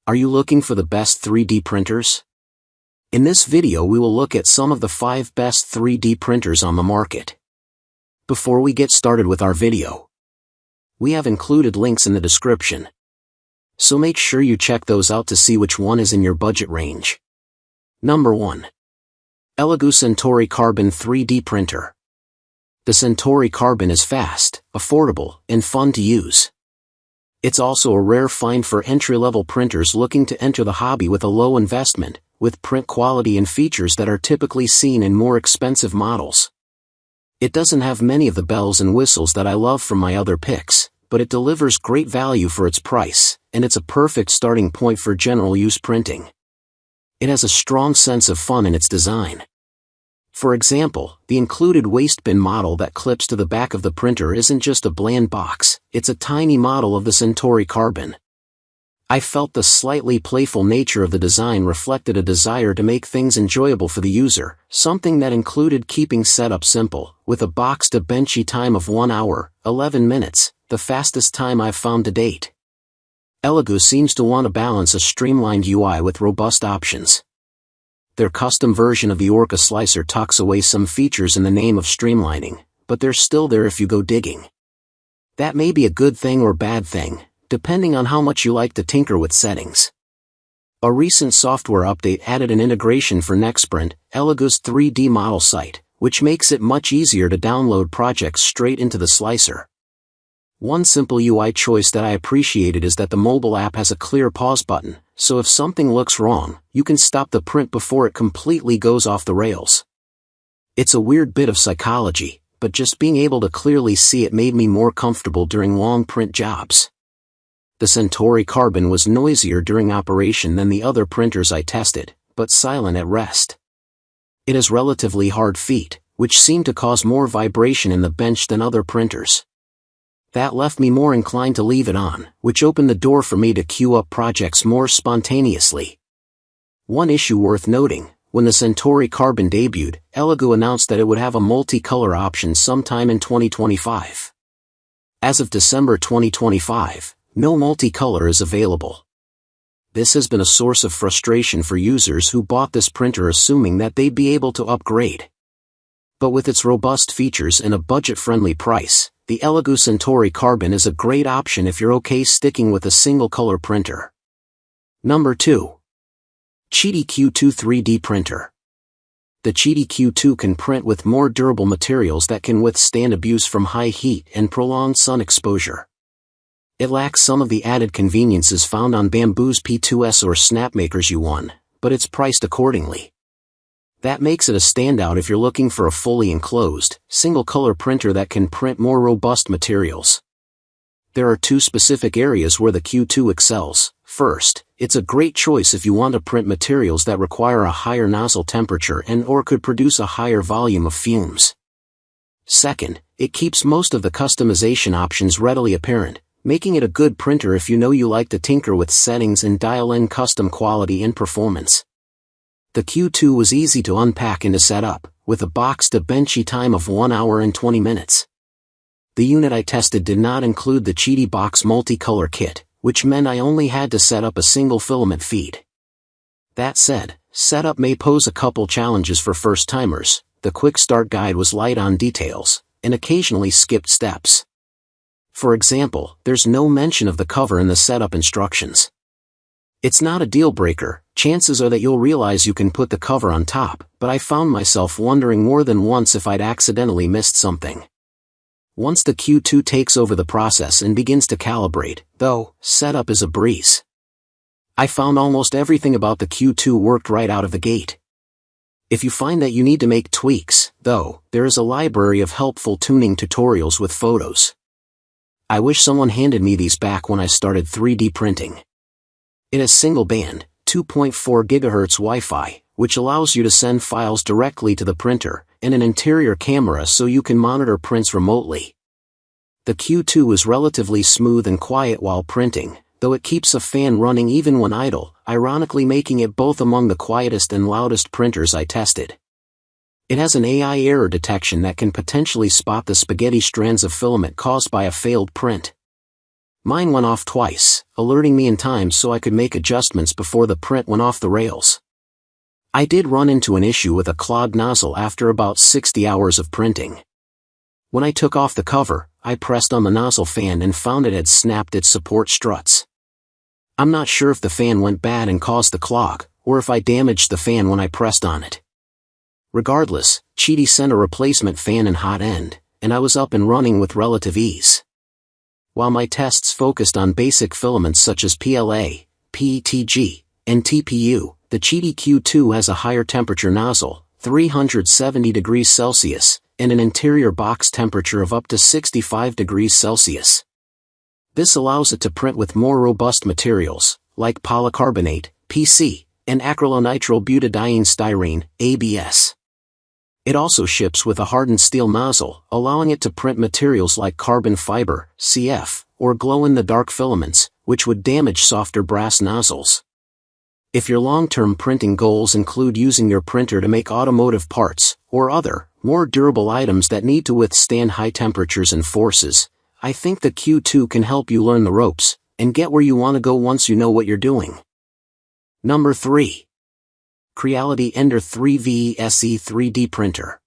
Are you looking for the best 3D printers? In this video we will look at some of the 5 best 3D printers on the market. Before we get started with our video, we have included links in the description, so make sure you check those out to see which one is in your budget range. Number 1. Elegoo Centauri Carbon 3D Printer. The Centauri Carbon is fast, affordable, and fun to use. It's also a rare find for entry-level printers looking to enter the hobby with a low investment, with print quality and features that are typically seen in more expensive models. It doesn't have many of the bells and whistles that I love from my other picks, but it delivers great value for its price, and it's a perfect starting point for general use printing. It has a strong sense of fun in its design. For example, the included waste bin model that clips to the back of the printer isn't just a bland box, it's a tiny model of the Centauri Carbon. I felt the slightly playful nature of the design reflected a desire to make things enjoyable for the user, something that included keeping setup simple, with a box to benchy time of 1 hour, 11 minutes, the fastest time I've found to date. Elegoo seems to want to balance a streamlined UI with robust options. Their custom version of the Orca slicer tucks away some features in the name of streamlining, but they're still there if you go digging. That may be a good thing or bad thing, depending on how much you like to tinker with settings. A recent software update added an integration for Nexprint, Elegoo's 3D model site, which makes it much easier to download projects straight into the slicer. One simple UI choice that I appreciated is that the mobile app has a clear pause button, so if something looks wrong, you can stop the print before it completely goes off the rails. It's a weird bit of psychology, but just being able to clearly see it made me more comfortable during long print jobs. The Centauri Carbon was noisier during operation than the other printers I tested, but silent at rest. It has relatively hard feet, which seem to cause more vibration in the bench than other printers. That left me more inclined to leave it on, which opened the door for me to queue up projects more spontaneously. One issue worth noting, when the Centauri Carbon debuted, Elegoo announced that it would have a multicolor option sometime in 2025. As of December 2025, no multicolor is available. This has been a source of frustration for users who bought this printer assuming that they'd be able to upgrade. But with its robust features and a budget-friendly price, the Elegoo Centauri Carbon is a great option if you're okay sticking with a single-color printer. Number 2. QIDI Q2 3D Printer. The QIDI Q2 can print with more durable materials that can withstand abuse from high heat and prolonged sun exposure. It lacks some of the added conveniences found on Bamboo's P2S or Snapmaker's U1, but it's priced accordingly. That makes it a standout if you're looking for a fully enclosed, single-color printer that can print more robust materials. There are 2 specific areas where the Q2 excels. First, it's a great choice if you want to print materials that require a higher nozzle temperature and/or could produce a higher volume of fumes. Second, it keeps most of the customization options readily apparent, making it a good printer if you know you like to tinker with settings and dial in custom quality and performance. The Q2 was easy to unpack and to set up, with a box to benchy time of 1 hour and 20 minutes. The unit I tested did not include the QIDI Box multicolor kit, which meant I only had to set up a single filament feed. That said, setup may pose a couple challenges for first-timers. The quick start guide was light on details, and occasionally skipped steps. For example, there's no mention of the cover in the setup instructions. It's not a deal-breaker, chances are that you'll realize you can put the cover on top, but I found myself wondering more than once if I'd accidentally missed something. Once the Q2 takes over the process and begins to calibrate, though, setup is a breeze. I found almost everything about the Q2 worked right out of the gate. If you find that you need to make tweaks, though, there is a library of helpful tuning tutorials with photos. I wish someone handed me these back when I started 3D printing. It has single-band, 2.4 GHz Wi-Fi, which allows you to send files directly to the printer, and an interior camera so you can monitor prints remotely. The Q2 is relatively smooth and quiet while printing, though it keeps a fan running even when idle, ironically making it both among the quietest and loudest printers I tested. It has an AI error detection that can potentially spot the spaghetti strands of filament caused by a failed print. Mine went off twice, alerting me in time so I could make adjustments before the print went off the rails. I did run into an issue with a clogged nozzle after about 60 hours of printing. When I took off the cover, I pressed on the nozzle fan and found it had snapped its support struts. I'm not sure if the fan went bad and caused the clog, or if I damaged the fan when I pressed on it. Regardless, QIDI sent a replacement fan and hot end, and I was up and running with relative ease. While my tests focused on basic filaments such as PLA, PETG, and TPU, the QIDI Q2 has a higher temperature nozzle, 370 degrees Celsius, and an interior box temperature of up to 65 degrees Celsius. This allows it to print with more robust materials, like polycarbonate, PC, and acrylonitrile butadiene styrene, ABS. It also ships with a hardened steel nozzle, allowing it to print materials like carbon fiber, CF, or glow-in-the-dark filaments, which would damage softer brass nozzles. If your long-term printing goals include using your printer to make automotive parts, or other, more durable items that need to withstand high temperatures and forces, I think the Q2 can help you learn the ropes, and get where you want to go once you know what you're doing. Number 3. Creality Ender 3V SE 3D Printer.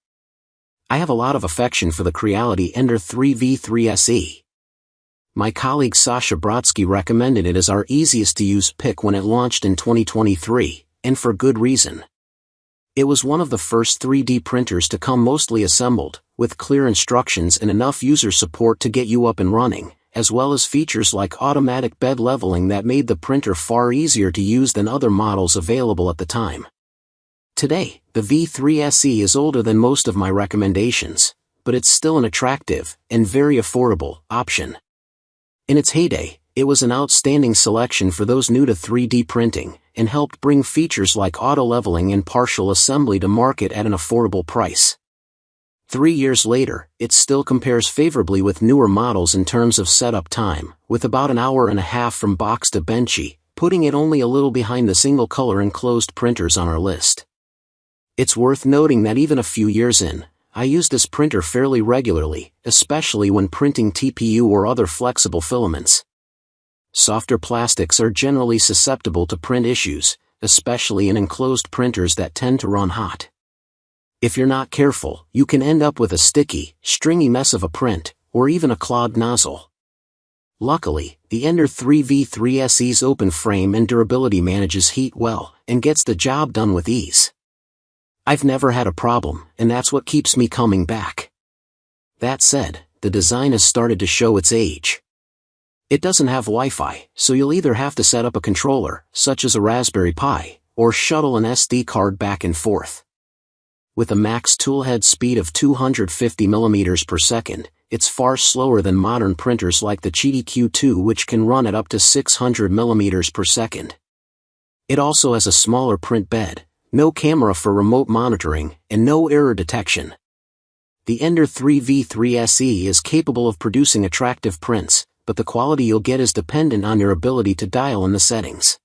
I have a lot of affection for the Creality Ender 3V3 SE. My colleague Sasha Brodsky recommended it as our easiest to use pick when it launched in 2023, and for good reason. It was one of the first 3D printers to come mostly assembled, with clear instructions and enough user support to get you up and running, as well as features like automatic bed leveling that made the printer far easier to use than other models available at the time. Today, the V3 SE is older than most of my recommendations, but it's still an attractive, and very affordable, option. In its heyday, it was an outstanding selection for those new to 3D printing, and helped bring features like auto-leveling and partial assembly to market at an affordable price. 3 years later, it still compares favorably with newer models in terms of setup time, with about an hour and a half from box to benchy, putting it only a little behind the single-color enclosed printers on our list. It's worth noting that even a few years in, I use this printer fairly regularly, especially when printing TPU or other flexible filaments. Softer plastics are generally susceptible to print issues, especially in enclosed printers that tend to run hot. If you're not careful, you can end up with a sticky, stringy mess of a print, or even a clogged nozzle. Luckily, the Ender 3V3 SE's open frame and durability manages heat well, and gets the job done with ease. I've never had a problem, and that's what keeps me coming back. That said, the design has started to show its age. It doesn't have Wi-Fi, so you'll either have to set up a controller, such as a Raspberry Pi, or shuttle an SD card back and forth. With a max toolhead speed of 250 mm per second, it's far slower than modern printers like the QIDI Q2, which can run at up to 600 mm per second. It also has a smaller print bed, no camera for remote monitoring, and no error detection. The Ender 3V3 SE is capable of producing attractive prints, but the quality you'll get is dependent on your ability to dial in the settings.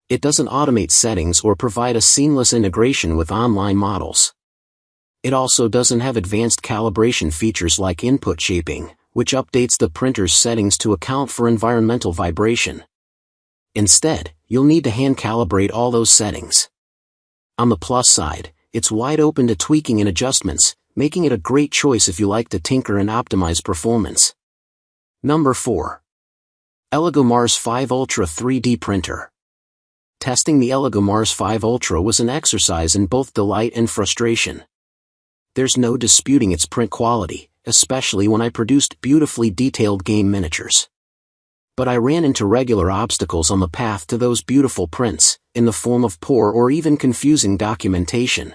It doesn't automate settings or provide a seamless integration with online models. It also doesn't have advanced calibration features like input shaping, which updates the printer's settings to account for environmental vibration. Instead, you'll need to hand calibrate all those settings. On the plus side, it's wide open to tweaking and adjustments, making it a great choice if you like to tinker and optimize performance. Number 4. Elegoo Mars 5 Ultra 3D Printer. Testing the Elegoo Mars 5 Ultra was an exercise in both delight and frustration. There's no disputing its print quality, especially when I produced beautifully detailed game miniatures. But I ran into regular obstacles on the path to those beautiful prints, in the form of poor or even confusing documentation.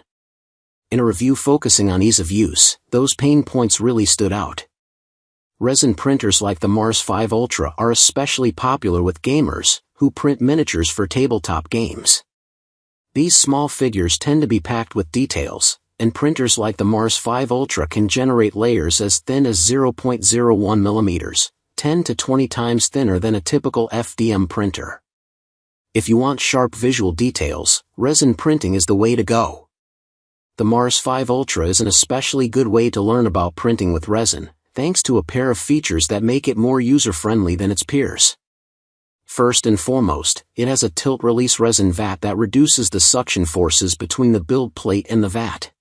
In a review focusing on ease of use, those pain points really stood out. Resin printers like the Mars 5 Ultra are especially popular with gamers, who print miniatures for tabletop games. These small figures tend to be packed with details, and printers like the Mars 5 Ultra can generate layers as thin as 0.01 mm, 10 to 20 times thinner than a typical FDM printer. If you want sharp visual details, resin printing is the way to go. The Mars 5 Ultra is an especially good way to learn about printing with resin, thanks to a pair of features that make it more user-friendly than its peers. First and foremost, it has a tilt-release resin vat that reduces the suction forces between the build plate and the vat.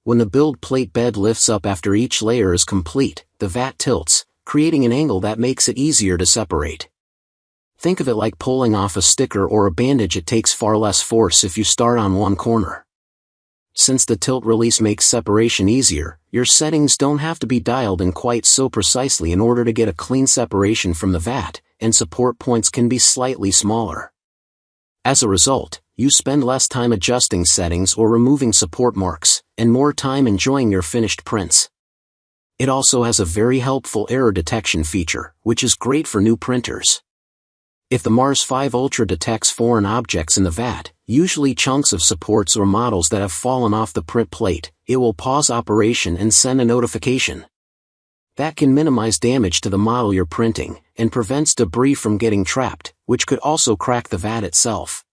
When the build plate bed lifts up after each layer is complete, the vat tilts, creating an angle that makes it easier to separate. Think of it like pulling off a sticker or a bandage. It takes far less force if you start on one corner. Since the tilt release makes separation easier, your settings don't have to be dialed in quite so precisely in order to get a clean separation from the vat, and support points can be slightly smaller. As a result, you spend less time adjusting settings or removing support marks, and more time enjoying your finished prints. It also has a very helpful error detection feature, which is great for new printers. If the Mars 5 Ultra detects foreign objects in the vat, usually chunks of supports or models that have fallen off the print plate, it will pause operation and send a notification. That can minimize damage to the model you're printing, and prevents debris from getting trapped, which could also crack the vat itself.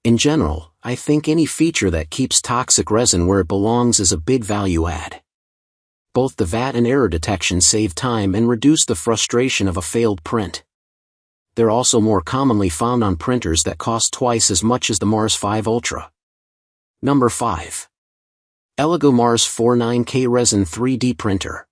In general, I think any feature that keeps toxic resin where it belongs is a big value add. Both the vat and error detection save time and reduce the frustration of a failed print. They're also more commonly found on printers that cost twice as much as the Mars 5 Ultra. Number 5. Elegoo Mars 4 9K Resin 3D Printer.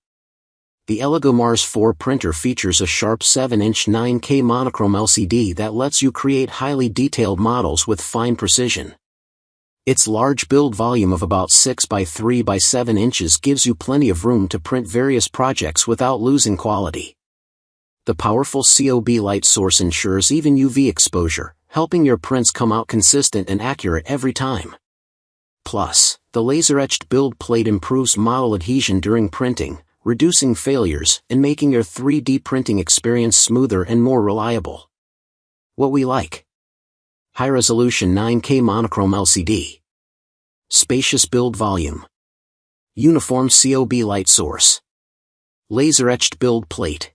The Elegoo Mars 4 printer features a sharp 7-inch 9K monochrome LCD that lets you create highly detailed models with fine precision. Its large build volume of about 6 by 3 by 7 inches gives you plenty of room to print various projects without losing quality. The powerful COB light source ensures even UV exposure, helping your prints come out consistent and accurate every time. Plus, the laser-etched build plate improves model adhesion during printing, reducing failures and making your 3D printing experience smoother and more reliable. What we like: high-resolution 9K monochrome LCD, spacious build volume, uniform COB light source, laser-etched build plate.